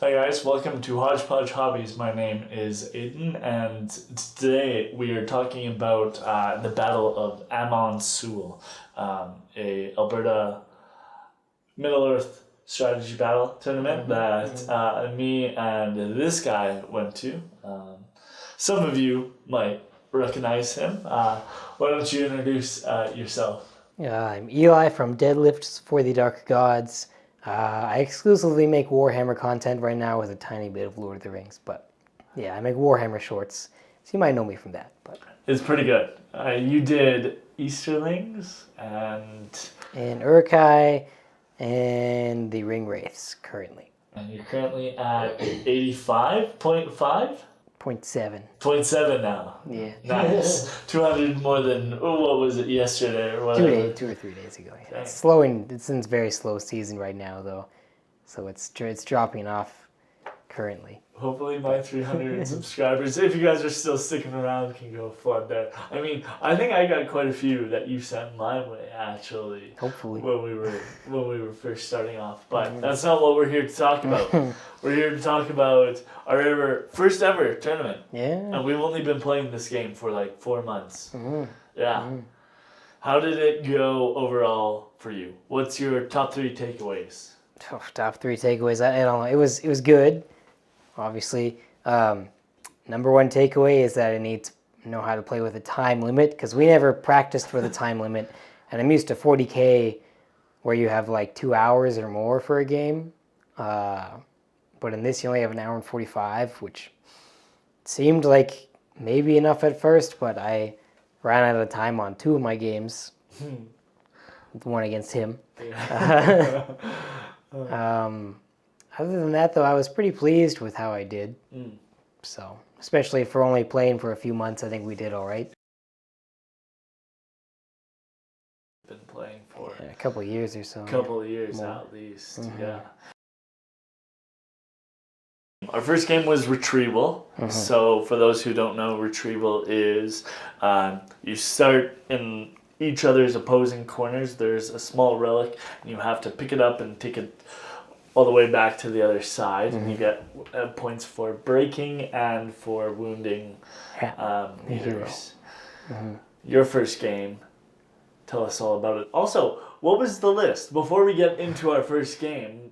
Hi guys, welcome to Hodge Podge Hobbies. My name is Aiden, and today we are talking about the Battle of Amon Sewell, a Alberta Middle Earth strategy battle tournament that me and this guy went to. Some of you might recognize him. Why don't you introduce yourself? I'm Eli from Deadlifts for the Dark Gods. I exclusively make Warhammer content right now with a tiny bit of Lord of the Rings, but yeah, I make Warhammer shorts, so you might know me from that. But It's pretty good. You did Easterlings and Urkai and the Ring Wraiths currently. And you're currently at 85.5? 0.7. 0.7 now. Yeah. Nice. 200 more than, what was it, yesterday or whatever? 2 or 3 days ago. Yeah. Okay. It's slowing. It's in a very slow season right now, though, so it's dropping off currently. Hopefully my 300 subscribers, if you guys are still sticking around, can go flood there. I mean, I think I got quite a few that you sent my way, actually. Hopefully. When we were first starting off. But that's not what we're here to talk about. We're here to talk about our first ever tournament. Yeah. And we've only been playing this game for like 4 months. Mm-hmm. Yeah. Mm-hmm. How did it go overall for you? What's your top 3 takeaways? Top 3 takeaways. I don't know. It was good. Obviously, number 1 takeaway is that I need to know how to play with a time limit, because we never practiced with a time limit, and I'm used to 40K where you have like 2 hours or more for a game, but in this you only have an hour and 45, which seemed like maybe enough at first, but I ran out of time on 2 of my games, the one against him. Other than that, though, I was pretty pleased with how I did. So, especially for only playing for a few months, I think we did all right. Been playing for a couple of years or so. A couple of years more. at least, yeah. Our first game was Retrieval. So for those who don't know, Retrieval is you start in each other's opposing corners. There's a small relic, and you have to pick it up and take it all the way back to the other side, and you get points for breaking and for wounding leaders. Your first game, tell us all about it. Also, what was the list? Before we get into our first game,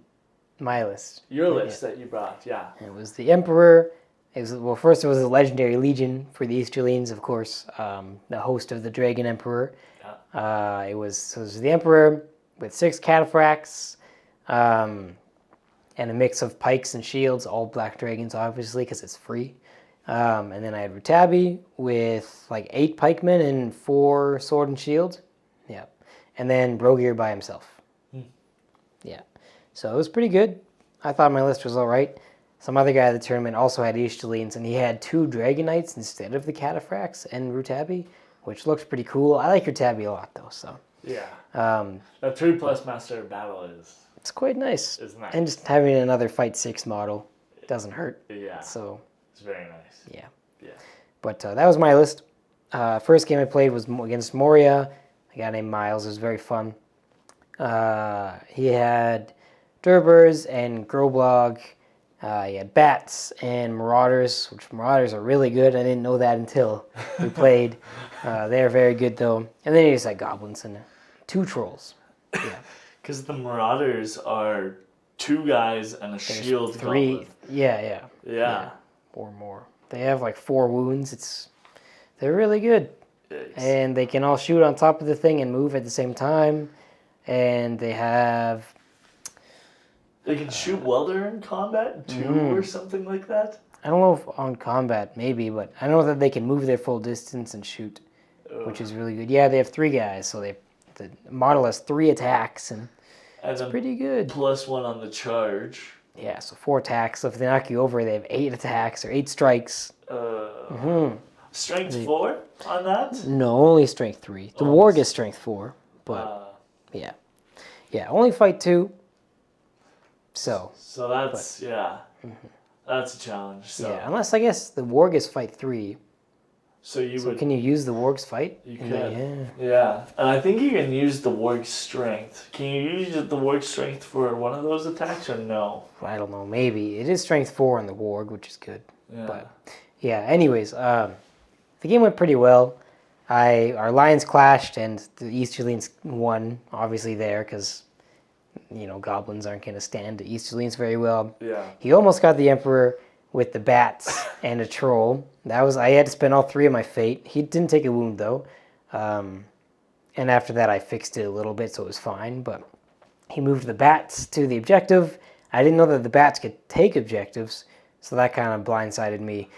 my list. Your list that you brought, yeah. It was the Emperor. First it was the Legendary Legion for the Easterlings, of course, the host of the Dragon Emperor. Yeah. It was the Emperor with 6 cataphracts, and a mix of pikes and shields, all black dragons, obviously, because it's free. And then I had Rutabi with like 8 pikemen and 4 sword and shield. Yeah. And then Brogir by himself. Yeah. So it was pretty good. I thought my list was all right. Some other guy at the tournament also had Easterlings, and he had 2 Dragon Knights instead of the cataphracts and Rutabi, which looks pretty cool. I like Rutabi a lot, though, so. Yeah. That 3+ Master of Battle is... It's quite nice. It's nice. And just having another Fight 6 model doesn't hurt. Yeah. So it's very nice. Yeah. Yeah. But that was my list. First game I played was against Moria, a guy named Miles. It was very fun. He had Durbers and Groblog. He had Bats and Marauders, which Marauders are really good. I didn't know that until we played. They're very good, though. And then he just had Goblins and 2 Trolls. Yeah. Because the Marauders are 2 guys and a shield 3. goblin. Yeah. Or more. They have like 4 wounds. They're really good. And they can all shoot on top of the thing and move at the same time. And they have... They can shoot while they're in combat too, or something like that? I don't know if on combat, maybe, but I know that they can move their full distance and shoot, which is really good. Yeah, they have 3 guys, so the model has 3 attacks, and it's pretty good. +1 on the charge. Yeah, so 4 attacks. So if they knock you over, they have 8 attacks or 8 strikes. Strength 4 on that? No, only strength 3. The Warg is strength 4, but yeah. Yeah, only fight 2. So that's, that's a challenge. So. Yeah, unless I guess the Warg is fight 3. So you So would. can you use the warg's fight? You And could. then, Yeah. And I think you can use the warg strength. Can you use the warg strength for one of those attacks or no? I don't know, maybe. It is strength 4 on the warg, which is good. Yeah. But yeah, anyways, the game went pretty well. Our lines clashed and the Easterlings won, obviously there, because, goblins aren't going to stand the Easterlings very well. Yeah. He almost got the Emperor with the bats and a troll. I had to spend all 3 of my fate. He didn't take a wound though. And after that I fixed it a little bit so it was fine, but he moved the bats to the objective. I didn't know that the bats could take objectives, so that kind of blindsided me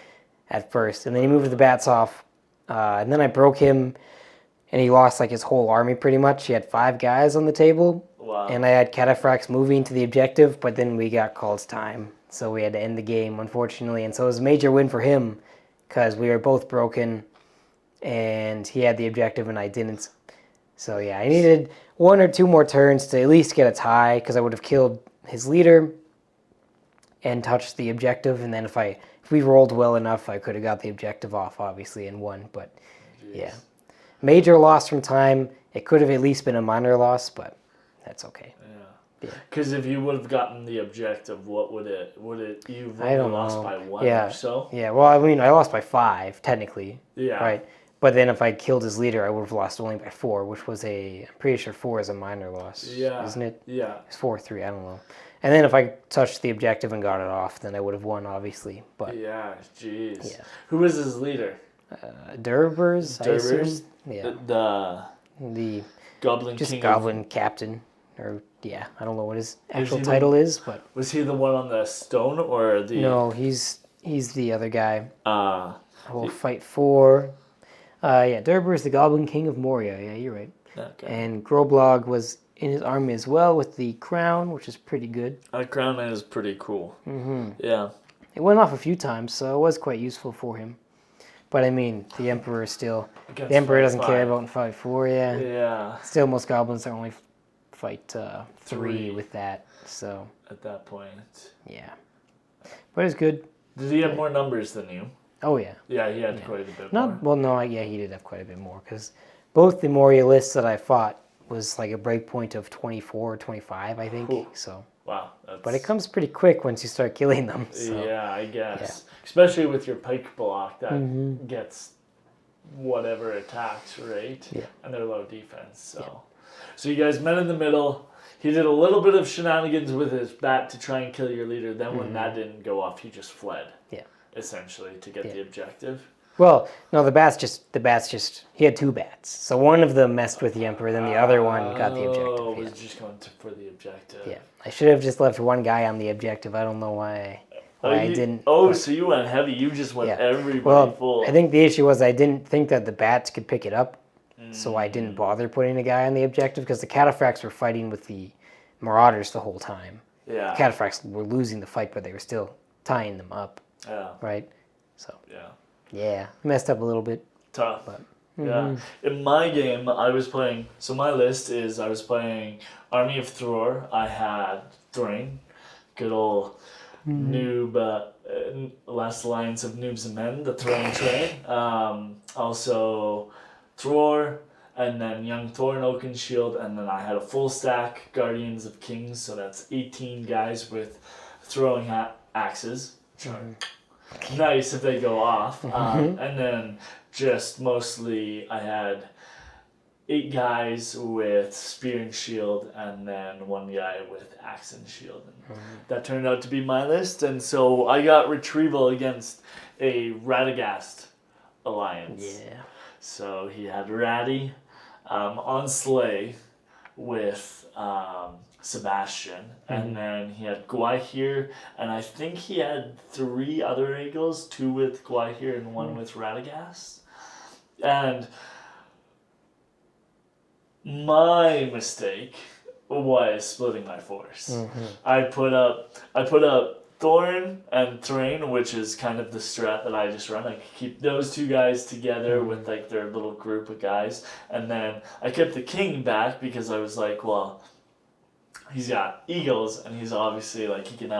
at first. And then he moved the bats off, and then I broke him, and he lost like his whole army pretty much. He had 5 guys on the table, Wow. and I had cataphracts moving to the objective, but then we got called time, so we had to end the game, unfortunately. And so it was a major win for him, because we were both broken, and he had the objective and I didn't. So yeah, I needed 1 or 2 more turns to at least get a tie, because I would have killed his leader and touched the objective, and then if we rolled well enough, I could have got the objective off, obviously, and won. But yeah, major loss from time. It could have at least been a minor loss, but that's okay. Yeah. Because if you would have gotten the objective, what would it? You've I don't lost know. by 1 Yeah. or so. Yeah, well, I mean, I lost by 5 technically. Yeah. Right. But then if I killed his leader, I would have lost only by 4, which was I'm pretty sure 4 is a minor loss. Yeah. Isn't it? Yeah. It's 4-3, I don't know. And then if I touched the objective and got it off, then I would have won, obviously. But Yeah. Jeez. Yeah. Who was his leader? Durbers, I assume. Durbers? Yeah. The The Goblin just King. Goblin Captain. Or, yeah, I don't know what his actual he title is, but... Was he the one on the stone or the? No, he's the other guy. Uh. I will fight for... yeah, Durber is the Goblin King of Moria. Yeah, you're right. Okay. And Groblog was in his army as well with the crown, which is pretty good. That crown is pretty cool. Mm-hmm. Yeah. It went off a few times, so it was quite useful for him. But I mean, the Emperor still... Against the Emperor doesn't 5. care about in fight 4, yeah. Yeah. Still, most goblins are only fight 3 3. with that, so... At that point. Yeah. But it's good. Did he have more numbers than you? Oh, yeah. Yeah, he had quite a bit more. Not well. No, yeah, he did have quite a bit more because both the Moria lists that I fought was like a break point of 24 or 25, I think. Cool. So, Wow. but it comes pretty quick once you start killing them. So. Yeah, I guess. Especially with your pike block that gets whatever attacks, right? Yeah. And they're low defense. So you guys met in the middle. He did a little bit of shenanigans with his bat to try and kill your leader. Then when that didn't go off, he just fled. Yeah. Essentially to get the objective. Well, no, the bats just he had 2 bats. So one of them messed with the Emperor, then the other one got the objective. Oh, Yeah. was just going for the objective. Yeah. I should have just left one guy on the objective. I don't know why I didn't. Oh, but- so you went heavy. You just went Yeah. everybody Well, full. I think the issue was I didn't think that the bats could pick it up, so I didn't bother putting a guy on the objective because the cataphracts were fighting with the marauders the whole time. Yeah. The cataphracts were losing the fight, but they were still tying them up, Yeah. right? So Yeah. messed up a little bit. Tough. But, Yeah. In my game, I was playing. So my list is I was playing Army of Thror. I had Thrain, good old noob, last alliance of noobs and men, the Thrain train. Also Thror, and then Young Thor and Oakenshield, and then I had a full stack Guardians of Kings. So that's 18 guys with throwing axes. Nice if they go off. And then just mostly I had 8 guys with spear and shield, and then 1 guy with axe and shield. And that turned out to be my list, and so I got retrieval against a Radagast alliance. Yeah. So he had Ratty on sleigh with Sebastian, and then he had Gwaihir, and I think he had 3 other eagles, 2 with Gwaihir and 1 with Radagast. And my mistake was splitting my force. I put up Thorn and Thrain, which is kind of the strat that I just run. I keep those 2 guys together with like their little group of guys, and then I kept the king back because I was like, well, he's got eagles and he's obviously like he can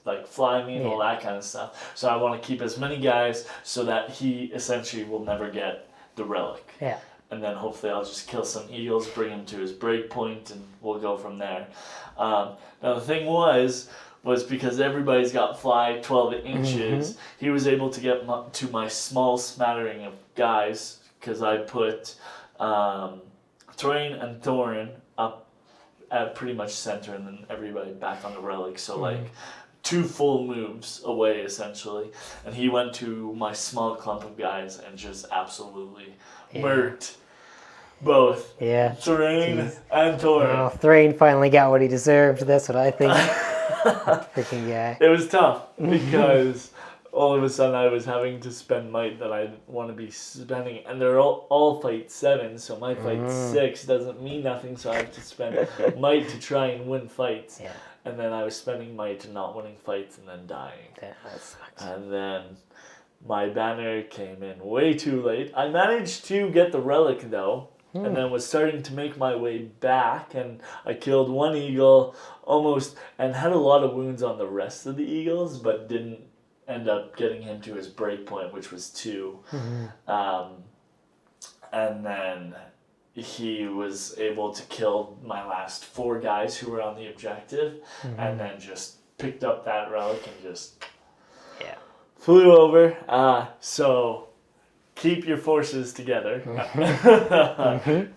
like fly me and all that kind of stuff. So I want to keep as many guys so that he essentially will never get the relic. Yeah. And then hopefully I'll just kill some eagles, bring him to his break point, and we'll go from there. Now the thing was because everybody's got fly 12 inches, he was able to get to my small smattering of guys, because I put Thrain and Thorin up at pretty much center, and then everybody back on the relic. So like 2 full moves away essentially, and he went to my small clump of guys and just absolutely murked both Thrain and Thorin. Well, Thrain finally got what he deserved. That's what I think. Freaking guy. It was tough because all of a sudden I was having to spend might that I didn't want to be spending, and they're all fight 7, so my fight 6 doesn't mean nothing, so I have to spend might to try and win fights. Yeah. And then I was spending might and not winning fights and then dying. Yeah, that sucks. And then my banner came in way too late. I managed to get the relic though, and then was starting to make my way back, and I killed 1 eagle almost, and had a lot of wounds on the rest of the eagles, but didn't end up getting him to his break point, which was 2. And then he was able to kill my last 4 guys who were on the objective, and then just picked up that relic and just flew over. So keep your forces together.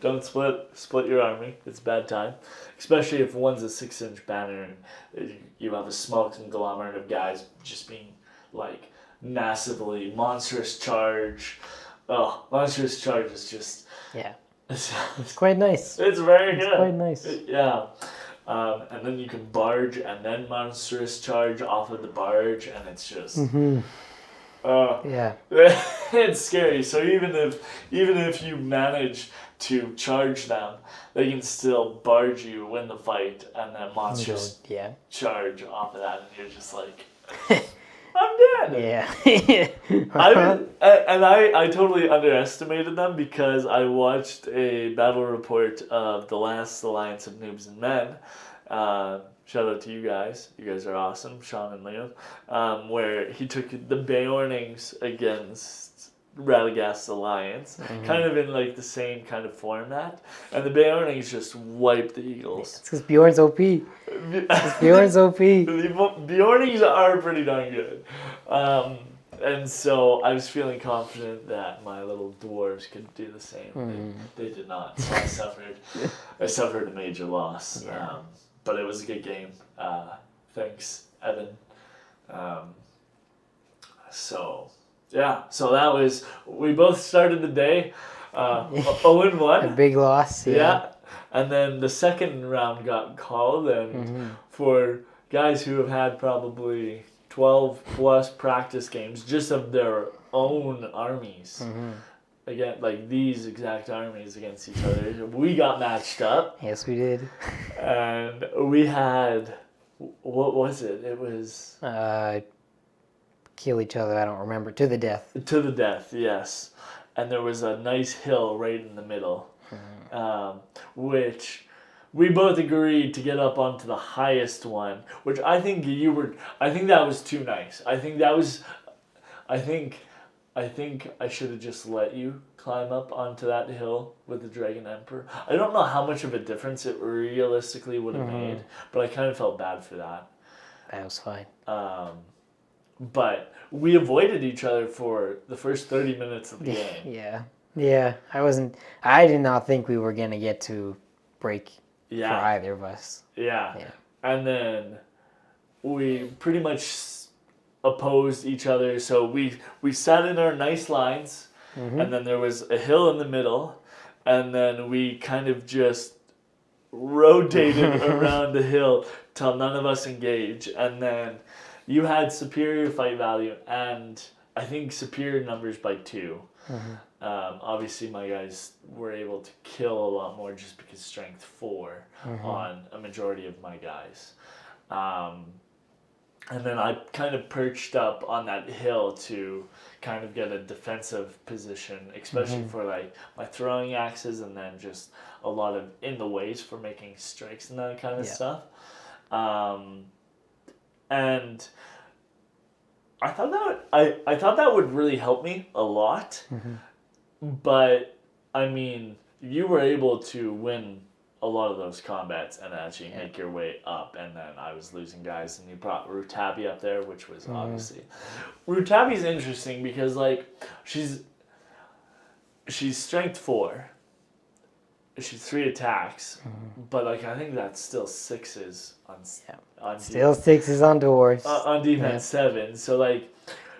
Don't split your army. It's a bad time, especially if one's a 6-inch banner and you have a small conglomerate of guys just being like massively monstrous charge. Oh, monstrous charge is just it's quite nice. It's very good. It's quite nice. And then you can barge and then monstrous charge off of the barge, and it's just it's scary. So even if you manage to charge them, they can still barge you, win the fight, and then monstrous charge off of that, and you're just like, I'm dead. Yeah. I totally underestimated them because I watched a battle report of the last Alliance of Noobs and Men. Shout out to you guys. You guys are awesome, Sean and Liam. Where he took the Beornings against Radagast's Alliance, kind of in like the same kind of format, and the Beornings just wiped the Eagles. It's because Bjorn's OP. Bjorn's OP. The Beornings are pretty darn good. And so I was feeling confident that my little dwarves could do the same. They did not. So I suffered a major loss. But it was a good game. Thanks, Evan. So that was, we both started the day 0-1. A big loss. Yeah. And then the second round got called, and for guys who have had probably 12 plus practice games just of their own armies. Again, like these exact armies against each other. We got matched up. Yes, we did. And we had, what was it? It was... kill each other, I don't remember. To the death. To the death, yes. And there was a nice hill right in the middle, which we both agreed to get up onto the highest one, which I think that was too nice. I think I should have just let you climb up onto that hill with the Dragon Emperor. I don't know how much of a difference it realistically would have made, but I kind of felt bad for that. That was fine. But we avoided each other for the first 30 minutes of the game. Yeah. I did not think we were going to get to break for either of us. Yeah. And then we pretty much opposed each other, so we sat in our nice lines, and then there was a hill in the middle, and then we kind of just rotated around the hill till none of us engage, and then you had superior fight value and I think superior numbers by 2. Obviously my guys were able to kill a lot more just because strength 4 on a majority of my guys. And then I kind of perched up on that hill to kind of get a defensive position, especially for like my throwing axes, and then just a lot of in the ways for making strikes and that kind of stuff. And I thought I thought that would really help me a lot. But I mean, you were able to win a lot of those combats and actually make your way up. And then I was losing guys, and you brought Rutabi up there, which was obviously Rutabi's interesting because like she's strength 4. She's 3 attacks, but like I think that's still 6s on Still 6s on dwarves. On defense 7. So like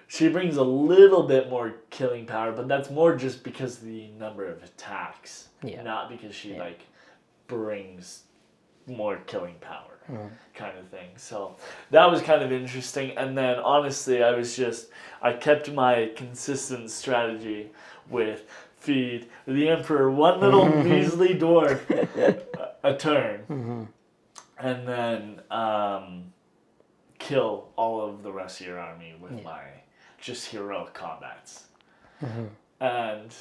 she brings a little bit more killing power, but that's more just because of the number of attacks, not because she like brings more killing power kind of thing. So that was kind of interesting. And then honestly, I kept my consistent strategy with feed the Emperor one little measly dwarf a turn, and then kill all of the rest of your army with my just heroic combats. And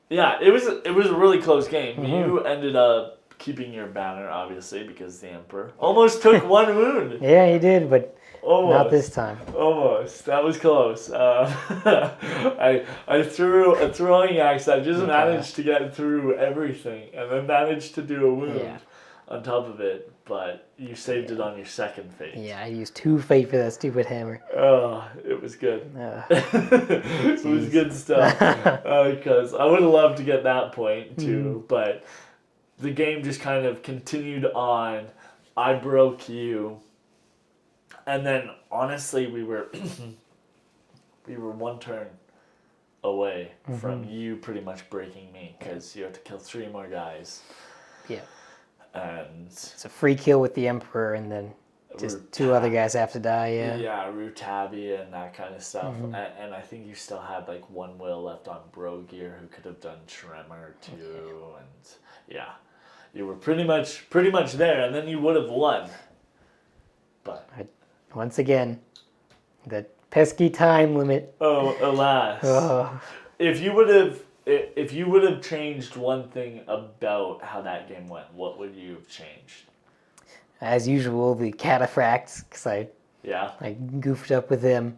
yeah, it was a really close game. You ended up keeping your banner, obviously, because the Emperor almost took 1 wound. Yeah, he did, but almost. Not this time. Almost. That was close. I threw a throwing axe. I just managed to get through everything, and then managed to do a wound on top of it. But you saved it on your second fate. Yeah, I used 2 fate for that stupid hammer. Oh, it was good. It was good stuff. Because I would have loved to get that point too, but the game just kind of continued on. I broke you. And then, honestly, we were 1 turn away from you pretty much breaking me because you had to kill 3 more guys. Yeah. And it's a free kill with the Emperor, and then just 2 other guys have to die. Yeah, Rutabi and that kind of stuff. And I think you still had like 1 will left on Brogear who could have done Tremor too. And yeah, you were pretty much there, and then you would have won. But once again, the pesky time limit. Oh, alas! If you would have changed one thing about how that game went, what would you have changed? As usual, the cataphracts, because I goofed up with them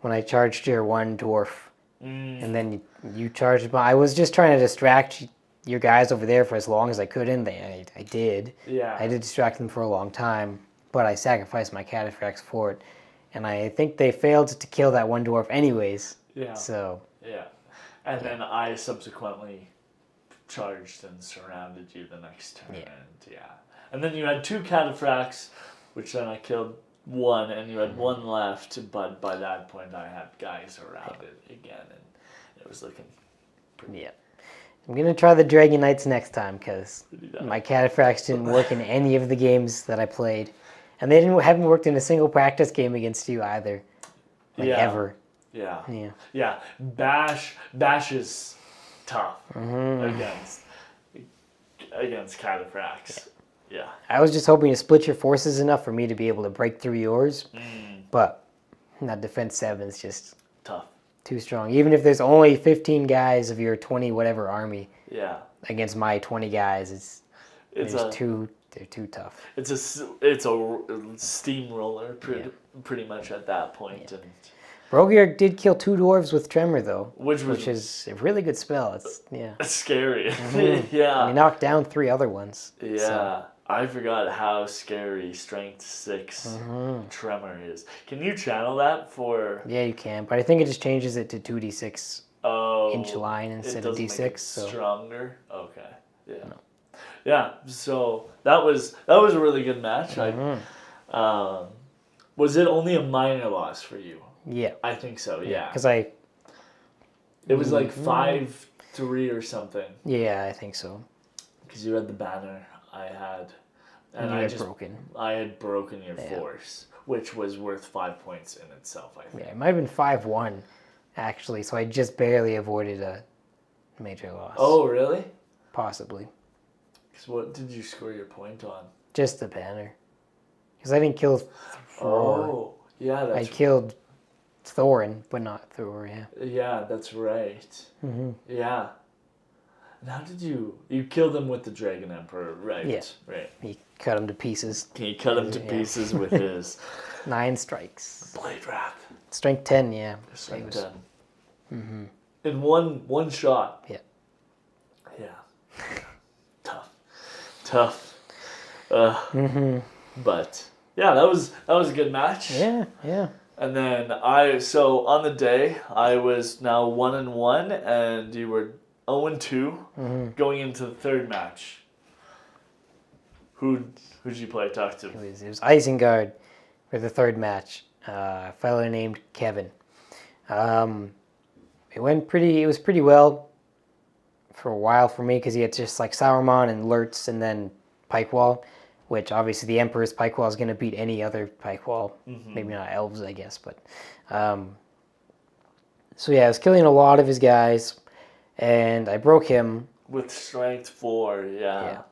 when I charged your 1 dwarf, and then you charged. I was just trying to distract your guys over there for as long as I could, and I did. Yeah. I did distract them for a long time. But I sacrificed my cataphracts for it, and I think they failed to kill that 1 dwarf anyways. Yeah. So. Yeah. And then I subsequently charged and surrounded you the next turn. Yeah. And then you had 2 cataphracts, which then I killed 1, and you had 1 left. But by that point, I had guys around it again, and it was looking pretty. Yeah. I'm going to try the Dragon Knights next time because my cataphracts didn't work in any of the games that I played. And they haven't worked in a single practice game against you either. Ever. Yeah. Bash is tough against cataphracts. Yeah. I was just hoping to split your forces enough for me to be able to break through yours. But that defense 7 is just tough. Too strong. Even if there's only 15 guys of your 20 whatever army. Yeah. Against my 20 guys, they're too tough. It's a steamroller pretty much at that point. And Brogear did kill 2 dwarves with Tremor though, which is a really good spell. It's scary. Yeah. And he knocked down 3 other ones. Yeah. So. I forgot how scary Strength 6 Tremor is. Can you channel that for? Yeah, you can, but I think it just changes it to 2d6 inch line instead of d6. Make it stronger. Okay. Yeah. No. Yeah. So that was a really good match. Was it only a minor loss for you? Yeah. I think so. Yeah. Because it was like 5-3 or something. Yeah, I think so. Because you had the banner. I had broken your force, which was worth 5 points in itself, I think. Yeah, it might have been 5-1, actually, so I just barely avoided a major loss. Oh, really? Possibly. Because what did you score your point on? Just the banner. Because I didn't kill Thor. Oh, yeah, that's I killed Thorin, but not Thor, Yeah, that's right. Yeah. And how did you killed him with the Dragon Emperor, right? Yeah. Right. He cut him to pieces. He cut him to pieces with his 9 strikes. blade wrath. Strength 10, yeah. Strength 10. Mm-hmm. In one shot. Yeah. Yeah. Tough. But yeah, that was a good match. Yeah. And then on the day I was now 1-1 and you were 0-2 going into the third match. Who'd you play? Talk to. It was Isengard for the third match. A fellow named Kevin. It was pretty well for a while for me because he had just like Sauron and Lurtz and then Pikewall, which obviously the Emperor's Pikewall is going to beat any other Pikewall. Maybe not elves, I guess, but so yeah, I was killing a lot of his guys, and I broke him with strength 4. Yeah.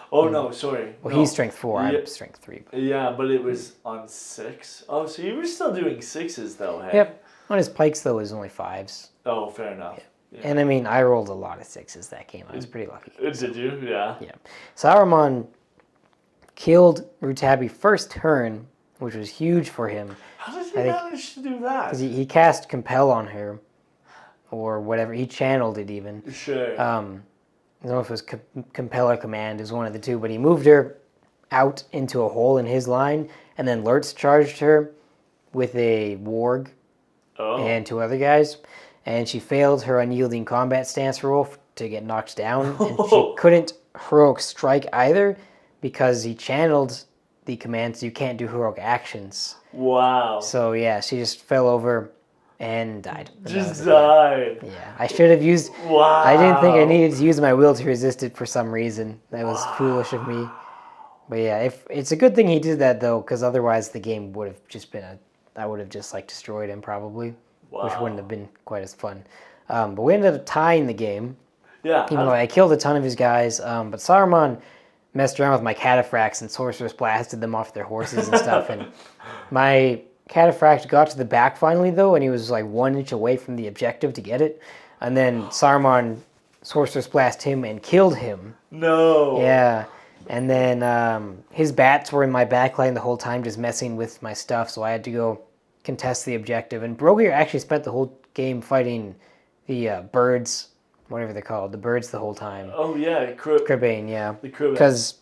Oh no, sorry. Well, no. he's strength 4. I'm strength 3. Yeah, but it was on 6. Oh, so you were still doing 6s though, hey? Yep. On his pikes though, it was only 5s. Oh, fair enough. Yeah. And I mean, I rolled a lot of 6s that game. I was pretty lucky. Did you? Yeah. Yeah. Saruman killed Rutabi first turn, which was huge for him. How did he manage to do that? Because he cast Compel on her, or whatever. He channeled it even. Sure. I don't know if it was Compel or Command. It was one of the two. But he moved her out into a hole in his line, and then Lurtz charged her with a Warg and 2 other guys. And she failed her unyielding combat stance roll to get knocked down. And she couldn't heroic strike either because he channeled the command, so you can't do heroic actions. Wow. So yeah, she just fell over and died. Just died. Yeah, I should have used... Wow. I didn't think I needed to use my will to resist it for some reason. That was foolish of me. But yeah, it's a good thing he did that though, because otherwise the game would have just been I would have just like destroyed him probably. Wow. Which wouldn't have been quite as fun. But we ended up tying the game. Yeah. Even though I killed a ton of his guys. But Saruman messed around with my cataphracts and Sorceress blasted them off their horses and stuff. And my cataphract got to the back finally though, and he was like 1 inch away from the objective to get it. And then Saruman Sorceress blast him and killed him. No. Yeah. And then his bats were in my backline the whole time just messing with my stuff, so I had to go contest the objective. And Brogir actually spent the whole game fighting the birds, whatever they're called, the birds the whole time. Oh yeah, Cribane, yeah. The Cribane. Because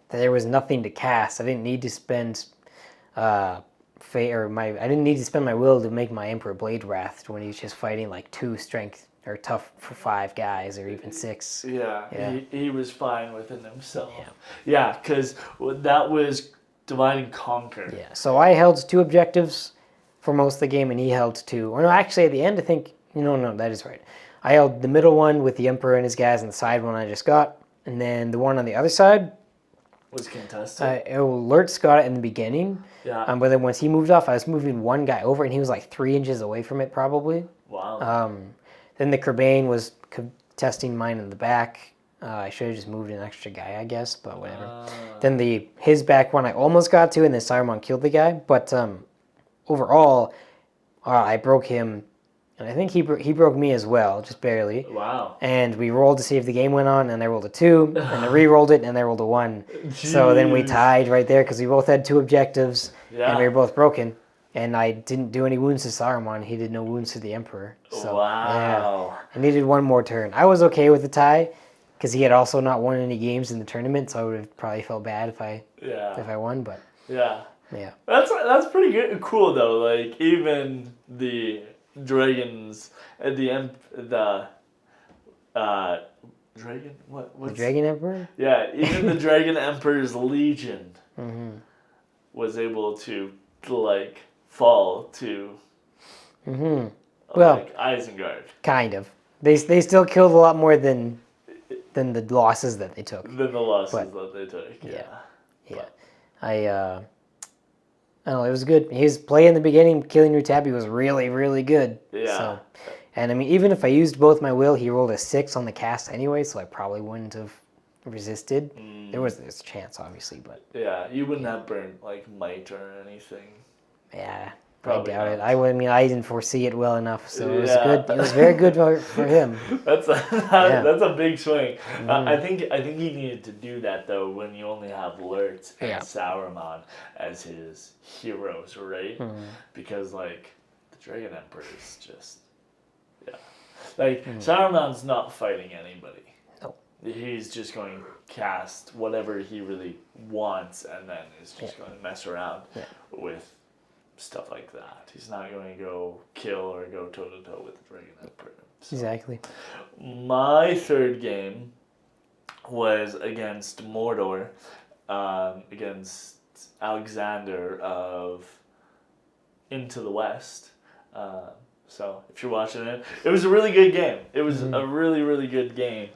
there was nothing to cast. I didn't need to spend I didn't need to spend my will to make my Emperor Blade Wrath when he's just fighting like 2 strength or tough for 5 guys or even 6. Yeah. He was fine within himself. Yeah, because that was divide and conquer. Yeah, so I held 2 objectives for most of the game, and he held 2. Or no, actually, at the end, I think... No, that is right. I held the middle one with the Emperor and his guys, and the side one I just got. And then the one on the other side... was contested. Lurtz got it in the beginning. Yeah. But then once he moved off, I was moving one guy over, and he was like 3 inches away from it, probably. Wow. Then the Cribane was contesting mine in the back. I should have just moved an extra guy, I guess, but whatever. Then his back one I almost got to, and then Saruman killed the guy. But overall, I broke him, and I think he broke me as well, just barely. Wow. And we rolled to see if the game went on, and I rolled a 2, and I re-rolled it, and I rolled a 1. Jeez. So then we tied right there, because we both had 2 objectives, Yeah. and we were both broken. And I didn't do any wounds to Saruman. He did no wounds to the Emperor. So, wow. Yeah, I needed 1 more turn. I was okay with the tie, because he had also not won any games in the tournament, so I would have probably felt bad if I won. But yeah, that's pretty good, cool though. Like even the dragons at the dragon what's the Dragon Emperor. Yeah, even the Dragon Emperor's Legion was able to like fall to Well, like Isengard. kind of. They still killed a lot more than the losses that they took. Than the losses that they took. Yeah. I don't know, it was good. His play in the beginning, killing Rutabi, was really, really good. Yeah. So, and I mean, even if I used both my will, he rolled a 6 on the cast anyway, so I probably wouldn't have resisted. There was this chance, obviously, but... Yeah, you wouldn't have burned, like, might or anything. Yeah, Probably I doubt it. not. I mean, I didn't foresee it well enough, so it was Yeah. good. It was very good for him. That's a big swing. I think he needed to do that though when you only have Lurtz and Sauron as his heroes, right? Because like the Dragon Emperor is just Sauron's not fighting anybody. No. He's just going to cast whatever he really wants, and then is just going to mess around with stuff like that. He's not going to go kill or go toe to toe with the Dragon Emperor. So. Exactly. My third game was against Mordor, against Alexander of Into the West. So if you're watching it, it was a really good game. It was a really, really good game.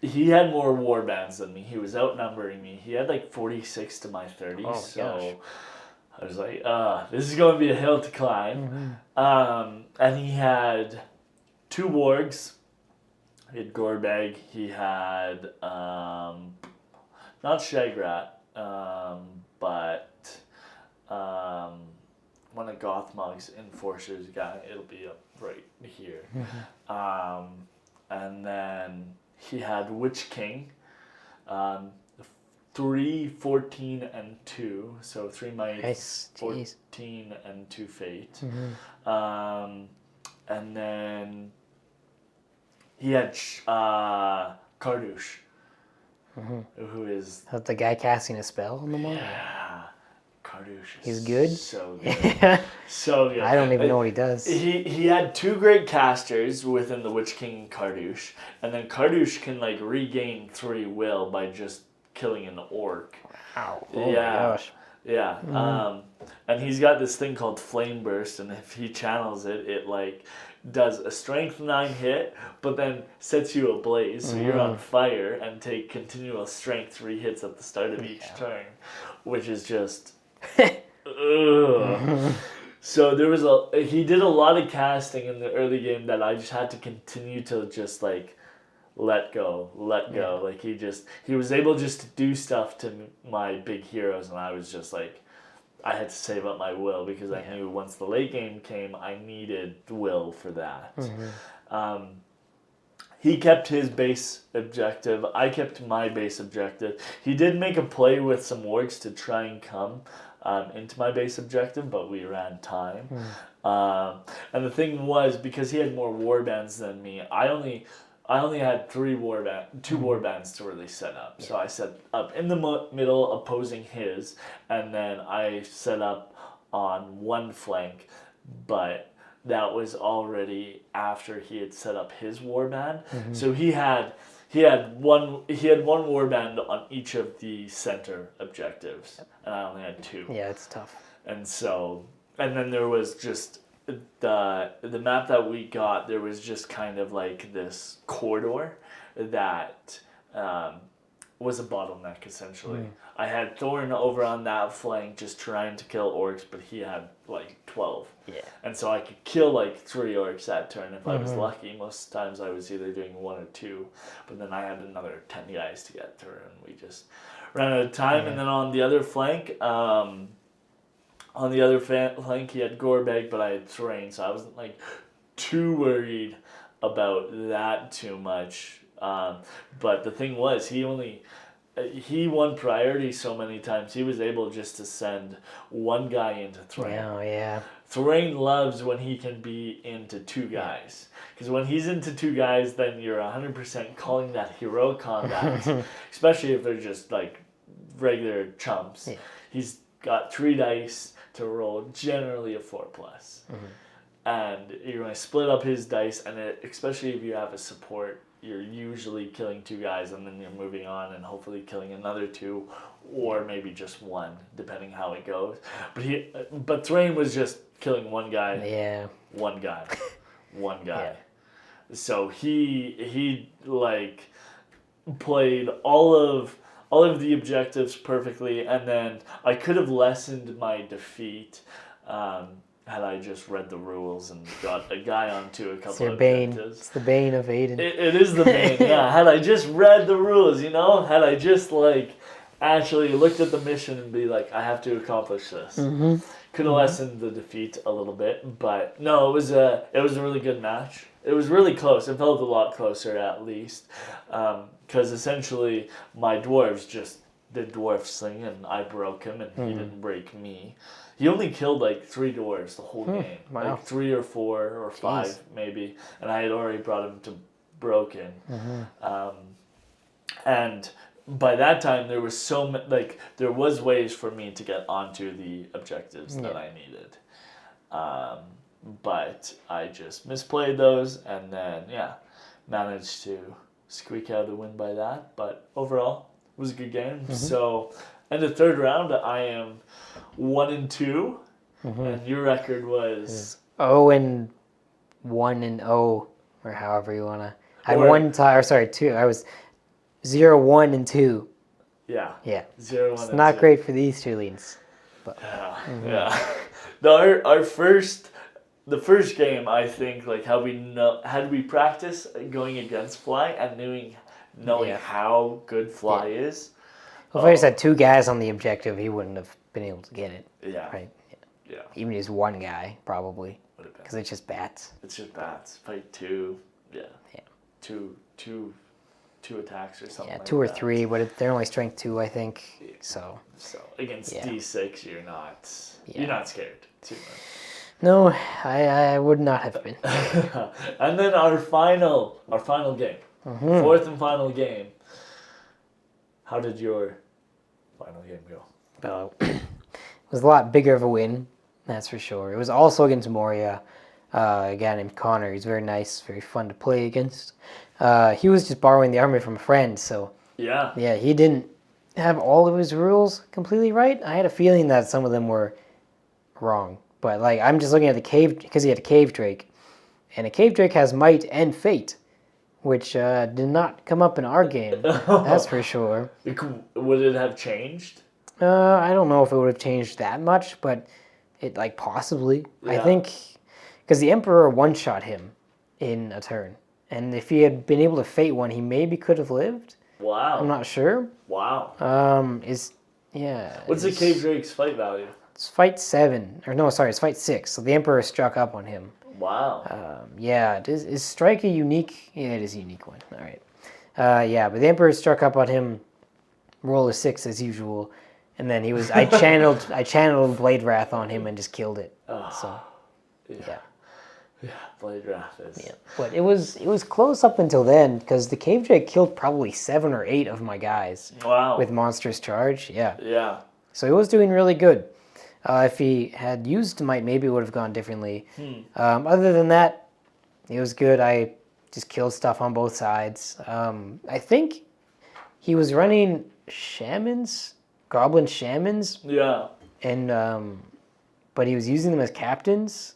He had more war bands than me. He was outnumbering me. He had like 46 to my 30. Oh, so gosh. I was like, this is going to be a hill to climb. And he had 2 wargs. He had Gorbag. He had, not Shagrat, but one of Gothmog's Enforcers guy. It'll be up right here. And then he had Witch King, 3, 14, and 2. So 3 might, Nice. 14, and 2 fate. And then he had Kardush, who is... That's the guy casting a spell on the moment? Yeah. Kardush is He's good? so good. So good. I don't even know what he does. He had 2 great casters within the Witch King Kardush, and then Kardush can like regain 3 will by just killing an orc. Wow. Oh my gosh. Yeah. And he's got this thing called Flame Burst, and if he channels it, it like does a strength 9 hit, but then sets you ablaze, so you're on fire and take continual strength 3 hits at the start of each turn, which is just So he did a lot of casting in the early game that I just had to continue to just like let go. Like he was able just to do stuff to my big heroes, and I was just like, I had to save up my will because I knew once the late game came, I needed will for that. He kept his base objective. I kept my base objective. He did make a play with some wargs to try and come into my base objective, but we ran time. And the thing was, because he had more warbands than me, I only had 2 warbands to really set up. So I set up in the middle opposing his, and then I set up on one flank, but that was already after he had set up his warband. So he had one warband on each of the center objectives, and I only had 2. Yeah, it's tough. And then there was just the map that we got. There was just kind of like this corridor that was a bottleneck essentially. I had Thorn over on that flank just trying to kill orcs, but he had like 12. Yeah. And so I could kill like 3 orcs that turn if I was lucky. Most times I was either doing 1 or 2, but then I had another 10 guys to get through, and we just ran out of time. And then on the other flank, he had Gorbag, but I had Thrain, so I wasn't like too worried about that too much. But the thing was, he won priority so many times, he was able just to send 1 guy into Thrain. Oh, yeah. Thrain loves when he can be into 2 guys. Because when he's into 2 guys, then you're 100% calling that hero combat. Especially if they're just like regular chumps. Yeah. He's got 3 dice to roll, generally a 4+. And you're going to split up his dice, and especially if you have a support, you're usually killing 2 guys, and then you're moving on and hopefully killing another 2, or maybe just 1, depending how it goes. But Thrain was just killing 1 guy. Yeah. 1 guy. 1 guy. Yeah. So he like played all of the objectives perfectly, and then I could have lessened my defeat had I just read the rules and got a guy onto a couple of objectives. It's the bane of Aiden. It is the bane, yeah. Had I just read the rules, had I just like actually looked at the mission and be like, I have to accomplish this. Could have lessened the defeat a little bit, but no, it was a really good match. It was really close. It felt a lot closer, at least, because essentially my dwarves just did dwarf sling, and I broke him, and he didn't break me. He only killed like 3 dwarves the whole game, Wow. like 3 or 4 or 5 maybe, and I had already brought him to broken, and by that time there was there was ways for me to get onto the objectives that I needed, but I just misplayed those, and then managed to squeak out the win by that. But overall, it was a good game. So in the third round, I am 1-2, and your record was 0-1-0, or however you wanna. I had one tie, or sorry, 2. I was 0-1-2. Yeah. 0-1. It's 1 not 2. great for these two leads. But The first game, I think, like how had we practiced going against Fly and knowing how good Fly is. Well, if I just had 2 guys on the objective, he wouldn't have been able to get it. Yeah. Right. Yeah. Even just 1 guy, probably, because it's just bats. It's just bats. Fight 2. Yeah. Two attacks or something. Yeah, 2 or 3, but they're only strength 2, I think. So against D6, you're not scared too much. No, I would not have been. And then our final game, 4th and final game. How did your final game go? Well, it was a lot bigger of a win, that's for sure. It was also against Moria, a guy named Connor. He's very nice, very fun to play against. He was just borrowing the army from a friend, so yeah, he didn't have all of his rules completely right. I had a feeling that some of them were wrong, but like I'm just looking at the cave, because he had a cave drake, and a cave drake has might and fate, which did not come up in our game. That's for sure. Would it have changed? I don't know if it would have changed that much, but it possibly. I think because the Emperor one-shot him in a turn, and if he had been able to fate one, he maybe could have lived. Wow. I'm not sure. Wow. What's the cave drake's fight value? It's fight 7, or no, sorry, it's fight 6. So the Emperor struck up on him. Wow. Is strike a unique? Yeah, it is a unique one. All right. But the Emperor struck up on him. Roll a 6 as usual, and then I channeled Blade Wrath on him and just killed it. Blade Wrath is. Yeah, but it was close up until then, because the Cave Drake killed probably 7 or 8 of my guys. Wow. With Monstrous Charge. Yeah. So he was doing really good. If he had used Might, maybe it would have gone differently. Other than that, it was good. I just killed stuff on both sides. I think he was running shamans, goblin shamans. Yeah. And but he was using them as captains,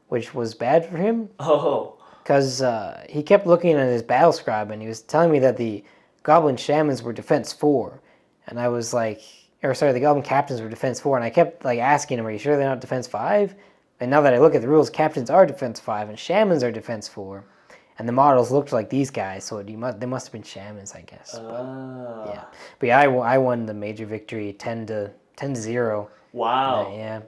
which was bad for him. Oh. Because he kept looking at his battle scribe, and he was telling me that the goblin shamans were defense 4, and I was like, the goblin captains were defense 4, and I kept asking him, are you sure they're not defense 5? And now that I look at the rules, captains are defense 5 and shamans are defense 4, and the models looked like these guys, so they must have been shamans, I guess. But I won the major victory 10-0. Wow. Yeah.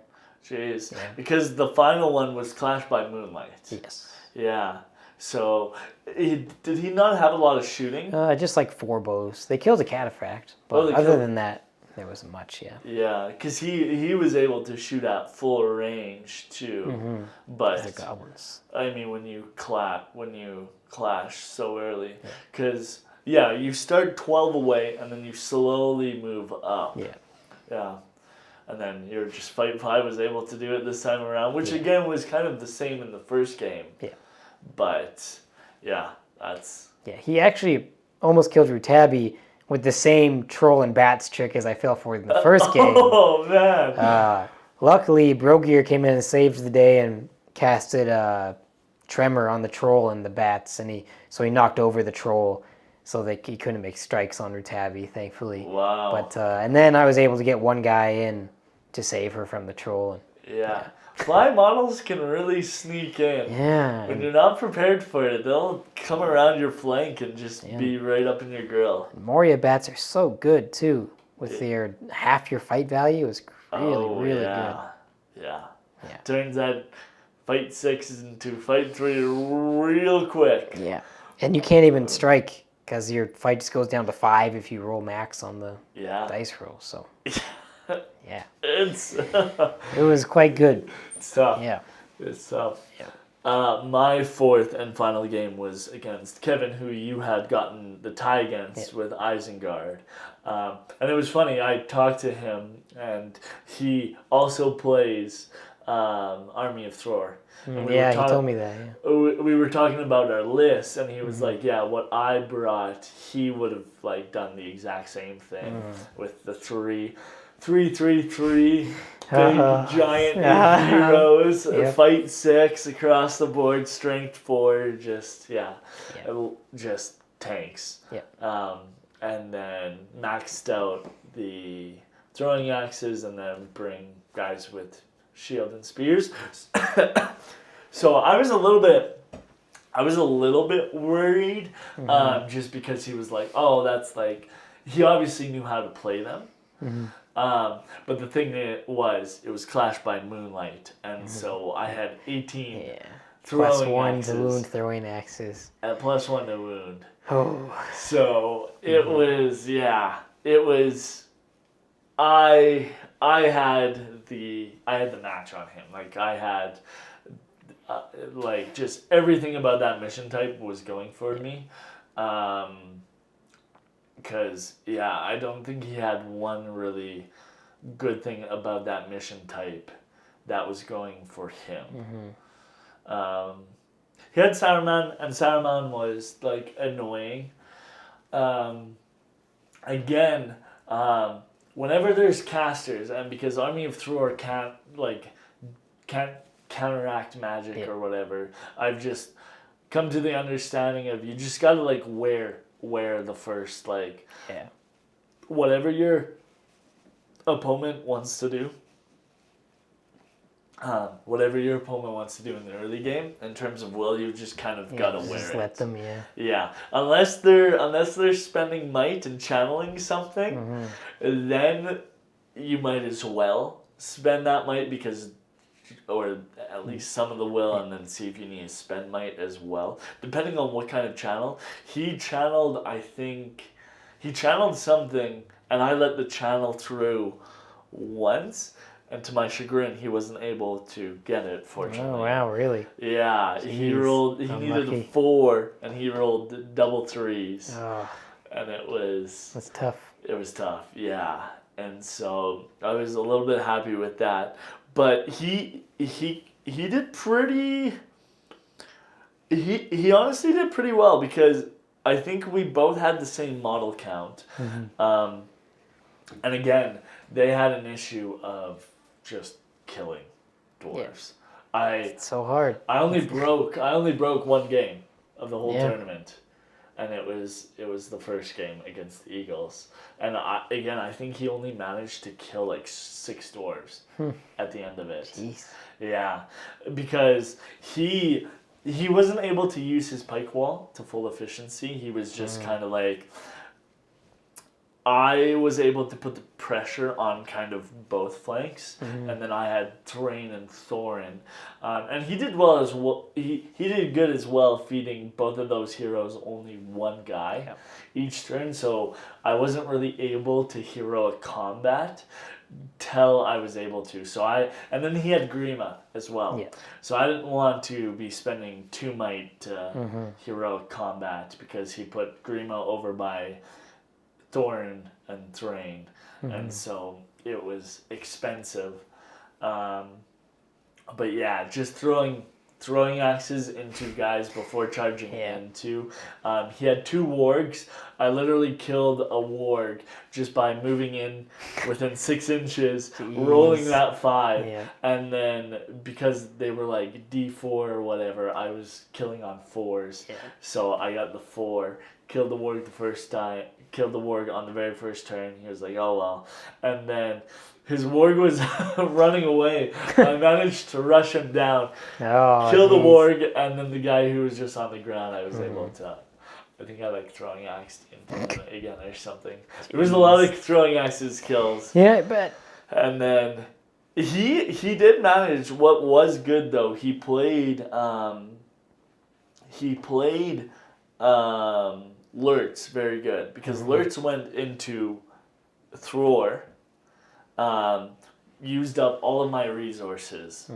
Jeez. Yeah. Because the final one was Clash by Moonlight. Yes. Yeah. So, did he not have a lot of shooting? Just 4 bows. They killed a cataphract, but other than that, there wasn't much. Yeah, because he was able to shoot at full range too. But the goblins. I mean, when you clash so early, because you start 12 away and then you slowly move up. Yeah. And then your just fight 5 was able to do it this time around, which again was kind of the same in the first game. Yeah. But he actually almost killed Rutabi with the same troll and bats trick as I fell for in the first game. Oh man! Luckily, Brogier came in and saved the day and casted Tremor on the troll and the bats, and he knocked over the troll, so that he couldn't make strikes on Rutabi, thankfully. Wow! But and then I was able to get one guy in to save her from the troll. Yeah. Fly models can really sneak in. Yeah. When you're not prepared for it, they'll come around your flank and just be right up in your grill. Moria bats are so good too with your half your fight value is really good. Yeah. Yeah. Turns that fight 6 into fight 3 real quick. Yeah, and you can't even strike because your fight just goes down to 5 if you roll max on the dice roll. So yeah, It's it was quite good. It's tough. Yeah. It's tough. Yeah. My fourth and final game was against Kevin, who you had gotten the tie against with Isengard. And it was funny, I talked to him, and he also plays Army of Thor. And He told me that, yeah. We were talking about our list, and he was like, yeah, what I brought, he would have like done the exact same thing with the 3-3-3 big giant heroes, fight 6 across the board, strength 4, just tanks. And then maxed out the throwing axes, and then bring guys with shield and spears. So I was a little bit worried, just because he was like, oh, that's like, he obviously knew how to play them. But the thing it was Clash by Moonlight, and so I had 18 throwing +1 to wound throwing axes. And +1 to wound. Oh. So it was, I had the match on him. Like I had, like just everything about that mission type was going for me. Because, I don't think he had one really good thing about that mission type that was going for him. He had Saruman, and Saruman was, like, annoying. Again, whenever there's casters, and because Army of Thor can't counteract magic or whatever, I've just come to the understanding of you just gotta, like, wear the first, like, whatever your opponent wants to do. Whatever your opponent wants to do in the early game, in terms of will, you just kind of gotta wear it. Let them, Yeah, unless they're spending might and channeling something, then you might as well spend that might, because, or at least some of the will, and then see if you need to spend might as well, depending on what kind of channel. He channeled something, and I let the channel through once, and to my chagrin, he wasn't able to get it, fortunately. Oh, wow, really? Yeah, Jeez, he needed a 4, and he rolled double 3s. Oh. And it was... That's tough. It was tough, yeah. And so I was a little bit happy with that. But he did pretty... He honestly did pretty well, because I think we both had the same model count. And again, they had an issue of just killing dwarves. It's so hard. I only broke one game of the whole tournament, and it was the first game against the Eagles. And I think he only managed to kill like 6 dwarves at the end of it. Jeez. Yeah, because he wasn't able to use his pike wall to full efficiency. He was just kind of like, I was able to put the pressure on kind of both flanks, and then I had Thrain and Thorin, and he did well as well. He did good as well, feeding both of those heroes only one guy each turn. So I wasn't really able to heroic combat till I was able to. And then he had Grima as well. Yeah. So I didn't want to be spending 2 might to heroic combat, because he put Grima over by Thorn and Thrain, and so it was expensive. But yeah, just throwing axes into guys before charging into. He had 2 wargs. I literally killed a warg just by moving in within 6 inches, rolling that 5, and then because they were like D4 or whatever, I was killing on 4s. So I got the 4, killed the warg the first time, killed the warg on the very first turn. He was like, oh well. And then his warg was running away. I managed to rush him down, kill the warg, and then the guy who was just on the ground, I was able to I think I like throwing axe again or something. There was a lot of throwing axes kills. Yeah, I bet. And then he did manage. What was good though, he played Lurtz very good because Lurtz went into Thror, used up all of my resources,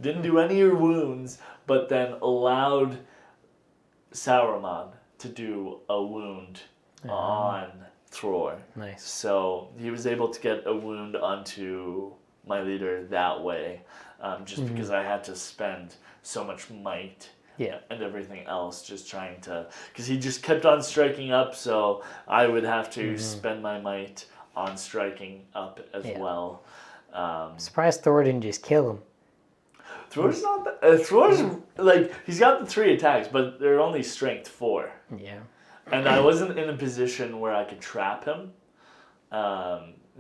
didn't do any wounds, but then allowed Sauron to do a wound on Thror. Nice. So he was able to get a wound onto my leader that way, just because I had to spend so much might and everything else just trying to... Because he just kept on striking up, so I would have to spend my might on striking up as well. Surprised Thor didn't just kill him. Thor's not that... Thor's, like, he's got the 3 attacks, but they're only strength 4. Yeah. And I wasn't in a position where I could trap him,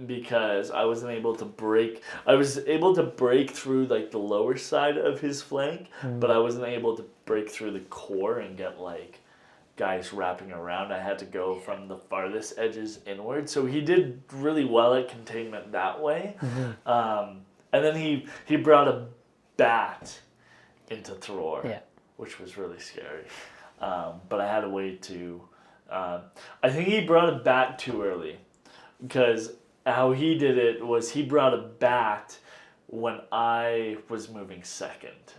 because I wasn't able to break... I was able to break through, like, the lower side of his flank, but I wasn't able to break through the core and get, like, guys wrapping around. I had to go from the farthest edges inward. So he did really well at containment that way. And then he brought a bat into Thror, which was really scary. But I had a way to... I think he brought a bat too early, because how he did it was he brought a bat when I was moving second.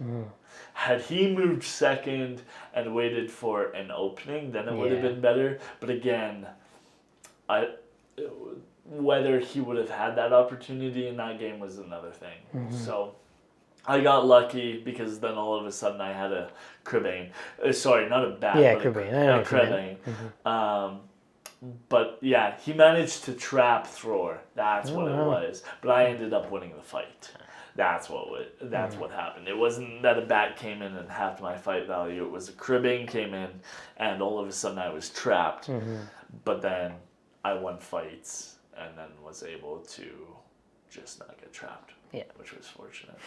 Had he moved second and waited for an opening, then it would have been better. But again, whether he would have had that opportunity in that game was another thing. So I got lucky because then all of a sudden I had a Cribane. Sorry, not a bat. Yeah, but Cribane. I know Cribane. But yeah, he managed to trap Thror. That's what it was. But I ended up winning the fight. That's what happened. It wasn't that a bat came in and halved my fight value. It was a Cribane came in, and all of a sudden I was trapped. But then I won fights and then was able to just not get trapped. Yeah, which was fortunate.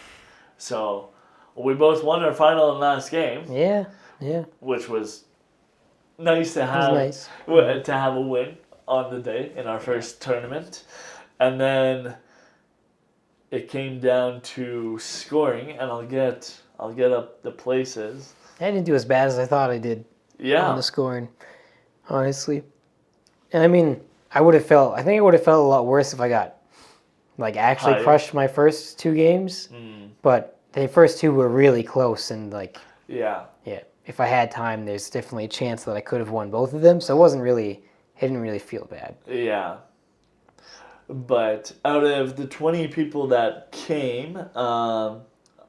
So we both won our final and last game. Yeah. Which was nice to have. To have a win on the day in our first tournament, and then it came down to scoring, and I'll get up the places. I didn't do as bad as I thought I did. On the scoring, honestly. And I mean, I think it would have felt a lot worse if I got actually crushed my first 2 games. But the first 2 were really close, and if I had time, there's definitely a chance that I could have won both of them. So it didn't really feel bad. Yeah. But out of the 20 people that came, I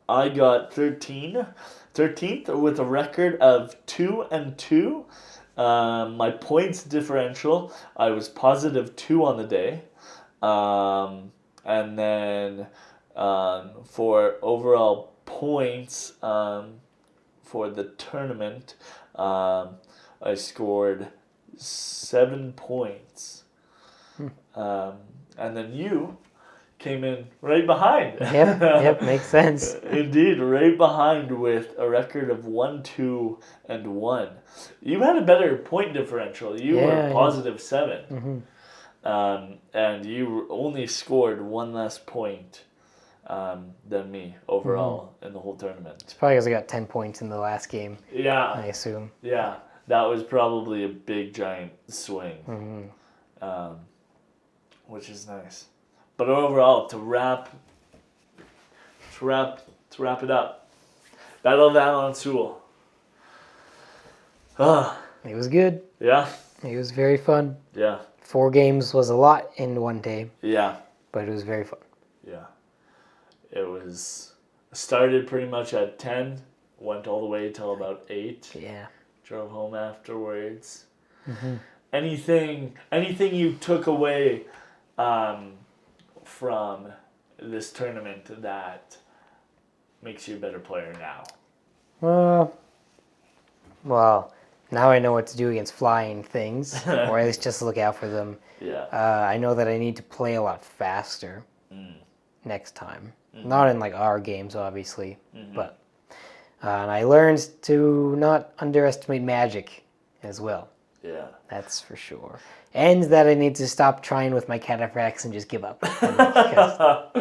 got 13th with a record of 2-2. My points differential, I was positive 2 on the day. And then for overall points, for the tournament, I scored 7 points. And then you came in right behind. Yep, makes sense. Indeed, right behind with a record of 1-2-1. You had a better point differential. You were positive 7. And you only scored 1 less point than me overall in the whole tournament. It's probably because I got 10 points in the last game. Yeah. I assume. Yeah. That was probably a big, giant swing. Which is nice. But overall, to wrap it up, Battle of Alan Sewell. It was good. Yeah. It was very fun. Yeah. 4 games was a lot in one day. Yeah. But it was very fun. Yeah. It was started pretty much at 10, went all the way till about 8. Yeah. Drove home afterwards. Anything you took away from this tournament that makes you a better player now? Well, now I know what to do against flying things, or at least just look out for them. Yeah. I know that I need to play a lot faster next time. Not in our games, obviously, but and I learned to not underestimate magic as well. Yeah. That's for sure. And that I need to stop trying with my cataphracts and just give up. Because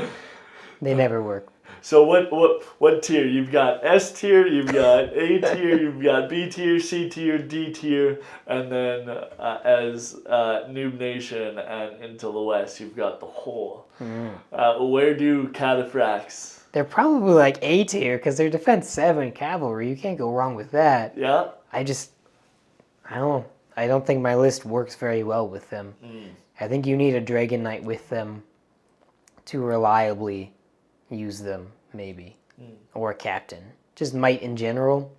they never work. So what tier? You've got S tier, you've got A tier, you've got B tier, C tier, D tier, and then as Noob Nation and into the West, you've got the whole. Where do cataphracts? They're probably like A tier because they're defense 7 cavalry. You can't go wrong with that. Yeah. I don't know. I don't think my list works very well with them. I think you need a Dragon Knight with them to reliably use them, maybe. Or a captain. Just might in general.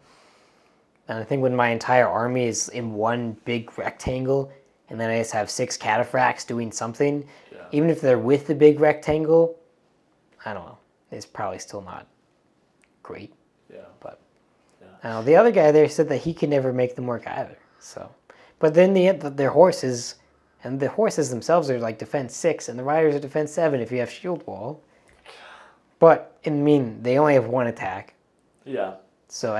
And I think when my entire army is in one big rectangle, and then I just have 6 cataphracts doing something, even if they're with the big rectangle, I don't know. It's probably still not great. Yeah. But the other guy there said that he could never make them work either. So, but then their horses, and the horses themselves are like defense 6, and the riders are defense 7 if you have shield wall. But they only have 1 attack. Yeah. So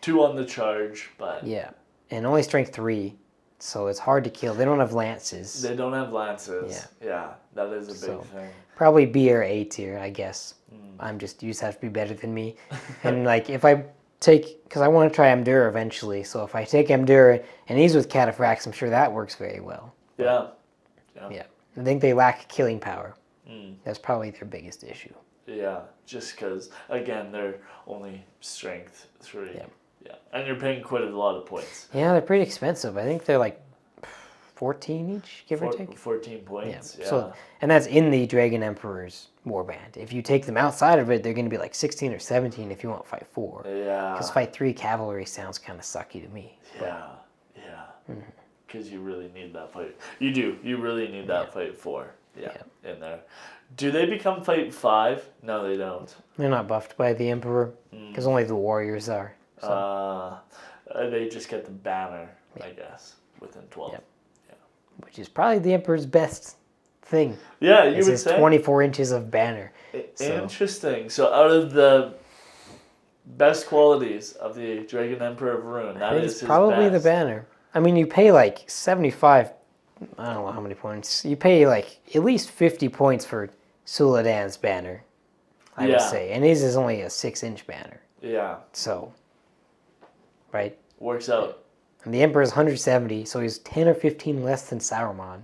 2 on the charge, but yeah, and only strength 3, so it's hard to kill. They don't have lances. they don't have lances. Yeah, that is a big thing. Probably B or A tier, I guess. You just have to be better than me. And like if I take, because I want to try Amdur eventually, so if I take Amdur and he's with cataphracts, I'm sure that works very well. Yeah. I think they lack killing power. That's probably their biggest issue. Yeah, just because, again, they're only strength 3. Yeah, and you're paying quite a lot of points. Yeah, they're pretty expensive. I think they're like 14 each, give or take. 14 points, yeah. So, and that's in the Dragon Emperor's warband. If you take them outside of it, they're going to be like 16 or 17 if you want Fight 4. Yeah. Because Fight 3 cavalry sounds kind of sucky to me. Yeah. Because you really need that fight. You do. You really need that Fight 4. Yeah, in there. Do they become Fight 5? No, they don't. They're not buffed by the Emperor, because only the warriors are. So. They just get the banner, I guess, within 12. Yep. Which is probably the Emperor's best thing. Yeah, you would say. 24 inches of banner. Interesting. So out of the best qualities of the Dragon Emperor of Rune, that is his probably best. the banner. I mean, you pay like 75, I don't know how many points. You pay like at least 50 points for Suladan's banner, I would say. And his is only a 6-inch banner. Yeah. So, right? Works out. And the Emperor's 170, so he's 10 or 15 less than Saruman.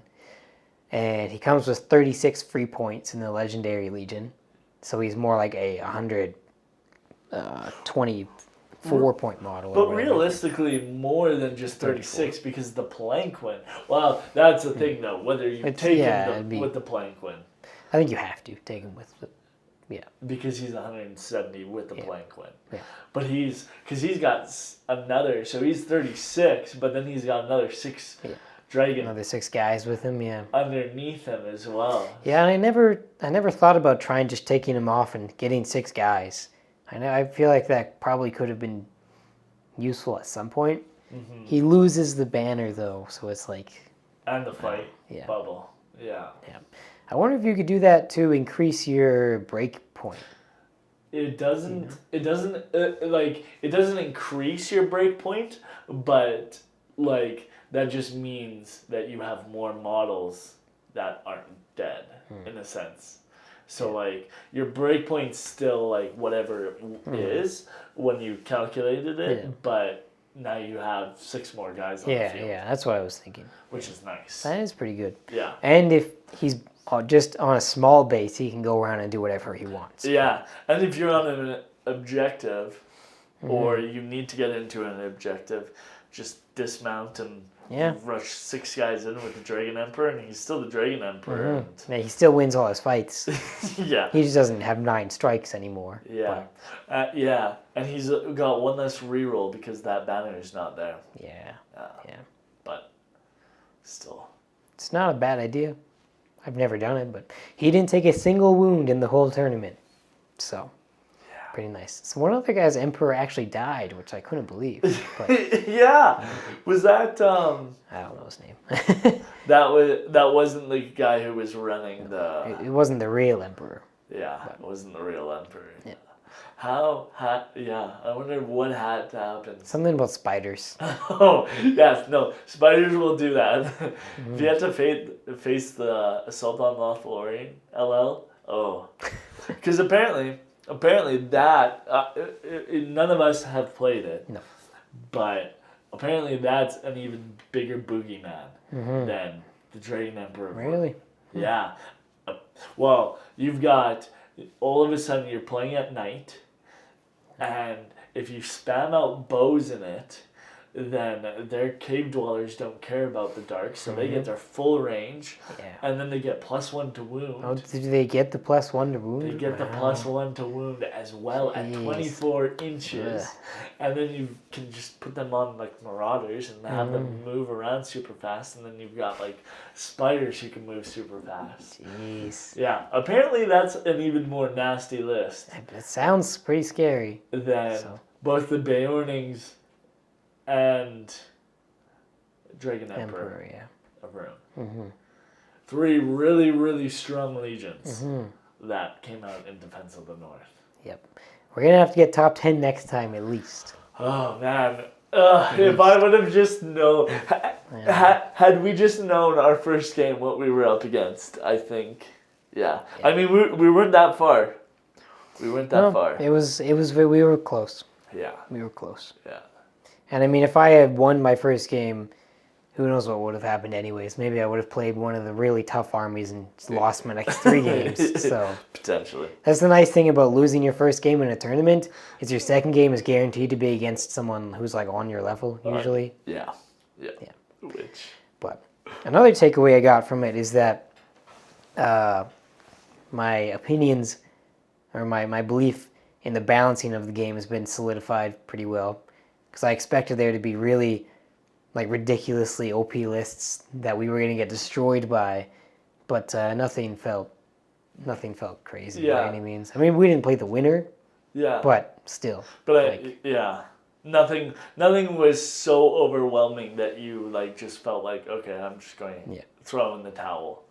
And he comes with 36 free points in the Legendary Legion. So he's more like a 124-point model. But realistically, more than just 36 because the Planquin. Well, that's the thing, though. Whether you take him with the Planquin. I think you have to take him with the... Yeah. Because he's 170 with the Planquin. Yeah. But he's got another, so he's 36, but then he's got another 6 dragon. Another 6 guys with him, underneath him as well. Yeah, and I never thought about trying just taking him off and getting 6 guys. I feel like that probably could have been useful at some point. He loses the banner though, so it's like... And the fight bubble. Yeah. I wonder if you could do that to increase your break point. It doesn't. It doesn't increase your break point, but like that just means that you have more models that aren't dead in a sense. So like your break point's still like whatever it is when you calculated it, but now you have 6 more guys on the field. Yeah, that's what I was thinking. Which is nice. That is pretty good. Yeah. And if he's just on a small base, he can go around and do whatever he wants. Yeah, and if you're on an objective, or you need to get into an objective, just dismount and rush 6 guys in with the Dragon Emperor, and he's still the Dragon Emperor. Yeah, he still wins all his fights. Yeah. He just doesn't have 9 strikes anymore. Yeah. And he's got 1 less reroll because that banner is not there. Yeah. But still. It's not a bad idea. I've never done it, but he didn't take a single wound in the whole tournament. So, pretty nice. So one other guy's Emperor actually died, which I couldn't believe. But, was that... I don't know his name. that wasn't the guy who was running the... It wasn't the real Emperor. Yeah, it wasn't the real Emperor. Yeah. I wonder what had to happen. Something about spiders. Oh, yes, no. Spiders will do that. If you have to face the assault on lawful order, LL, oh. Because apparently that, none of us have played it. No. But apparently that's an even bigger boogeyman than the Dragon Emperor. Really? Yeah. Well, you've got, all of a sudden you're playing at night, and if you spam out bows in it, then their cave dwellers don't care about the dark, so they get their full range, and then they get +1 to wound. Oh, do they get the +1 to wound? They get the +1 to wound as well at 24 inches. And then you can just put them on like marauders and have them move around super fast, and then you've got like spiders who can move super fast. Jeez. Yeah, apparently that's an even more nasty list It sounds pretty scary. than both the Beornings and Dragon Emperor of Rune. 3 really, really strong legions that came out in defense of the North. Yep. We're going to have to get top 10 next time at least. Oh, man. If I would have just known... Had we just known our first game what we were up against, I think... Yeah. I mean, we weren't that far. We weren't that far. We were close. Yeah. We were close. Yeah. And I mean, if I had won my first game, who knows what would have happened anyways. Maybe I would have played one of the really tough armies and lost my next 3 games. So potentially. That's the nice thing about losing your first game in a tournament, is your second game is guaranteed to be against someone who's like on your level, usually. Yeah. But another takeaway I got from it is that my opinions, or my belief in the balancing of the game has been solidified pretty well. Because I expected there to be really like ridiculously OP lists that we were going to get destroyed by, but nothing felt crazy by any means. I mean, we didn't play the winner, but still. But nothing was so overwhelming that you like just felt like, okay, I'm just going to throw in the towel.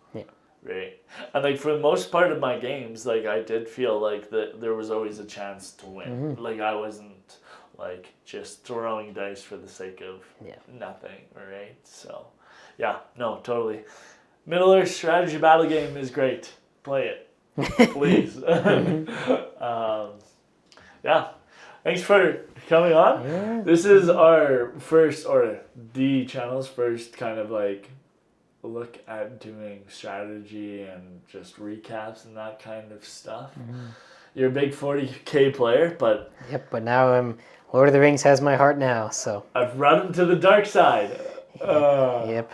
Right. And like for the most part of my games, like I did feel like that there was always a chance to win. Like I wasn't like just throwing dice for the sake of nothing, right? So yeah, no, totally. Middle-earth strategy battle game is great. Play it. Please. Yeah. Thanks for coming on. Yeah. This is our first, or the channel's first kind of like look at doing strategy and just recaps and that kind of stuff. You're a big 40K player, but... Yep, but now Lord of the Rings has my heart now, so... I've run to the dark side. Yep.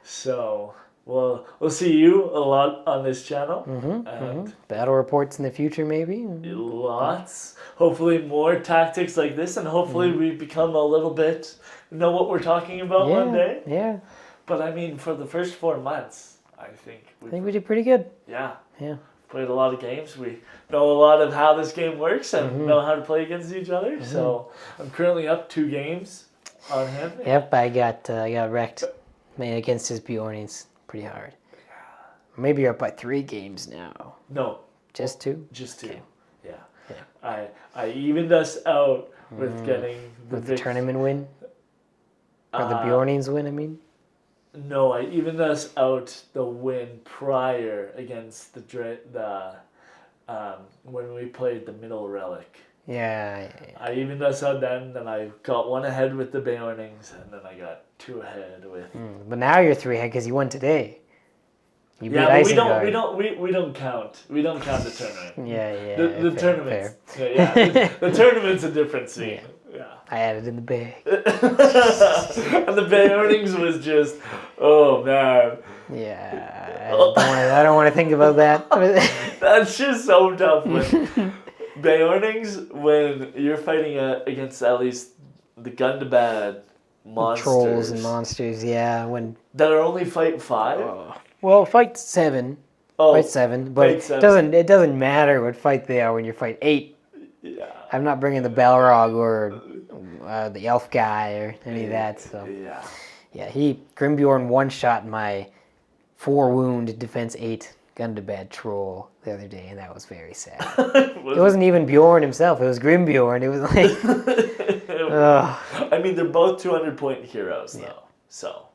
So, we'll see you a lot on this channel. And battle reports in the future, maybe? Lots. Hopefully more tactics like this, and hopefully we become a little bit... know what we're talking about one day. Yeah. But I mean, for the first 4 months, I think we did pretty good. Yeah. Yeah. Played a lot of games. We know a lot of how this game works and know how to play against each other. So I'm currently up 2 games on him. Yep, I got wrecked against his Bjornings pretty hard. Maybe you're up by 3 games now. No. Just 2? Just 2. Okay. Yeah. I evened us out with getting the tournament win? Or the Bjornings win, I mean? No, I evened us out the win prior against when we played the middle relic. Yeah. I evened us out then I got 1 ahead with the Beornings, and then I got 2 ahead with... But now you're 3 ahead because you won today. You beat but Isengard. we don't count. We don't count the tournament. Yeah. The tournament's... the tournament's a different scene. Yeah. I had it in the bag. And the Beornings was just, oh man. Yeah, I don't want to think about that. That's just so tough. Beornings, when you're fighting against at least the Gundabad monsters. Trolls and monsters, yeah. That are only fight 5? Well, fight 7. Fight 7, but it doesn't matter what fight they are when you're fight 8. Yeah. I'm not bringing the Balrog or the elf guy or any of that. So Grimbjorn one-shot my 4 wound defense 8 Gundabad troll the other day, and that was very sad. It It wasn't even Bjorn himself. It was Grimbjorn. It was like, I mean, they're both 200-point heroes though, so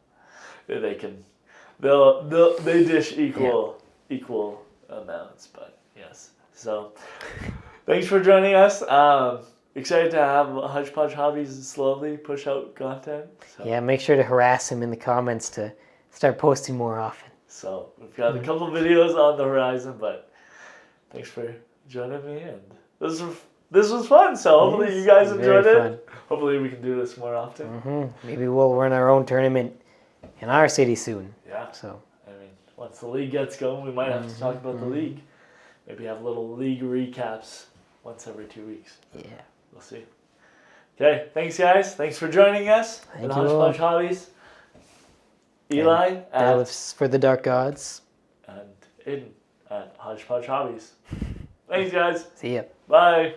they can they dish equal amounts. But yes, so thanks for joining us. Excited to have Hodge Podge Hobbies slowly push out content. So. yeah, make sure to harass him in the comments to start posting more often. So we've got a couple videos on the horizon, but thanks for joining me, and this was fun. So hopefully you guys enjoyed it. Fun. Hopefully we can do this more often. Maybe we'll run our own tournament in our city soon. Yeah. So I mean, once the league gets going, we might have to talk about the league. Maybe have little league recaps once every 2 weeks. Yeah. We'll see. Okay, thanks guys. Thanks for joining us at Hodge Podge Hobbies. Eli at for the Dark Gods. And Aiden at Hodge Podge Hobbies. Thanks guys. See ya. Bye.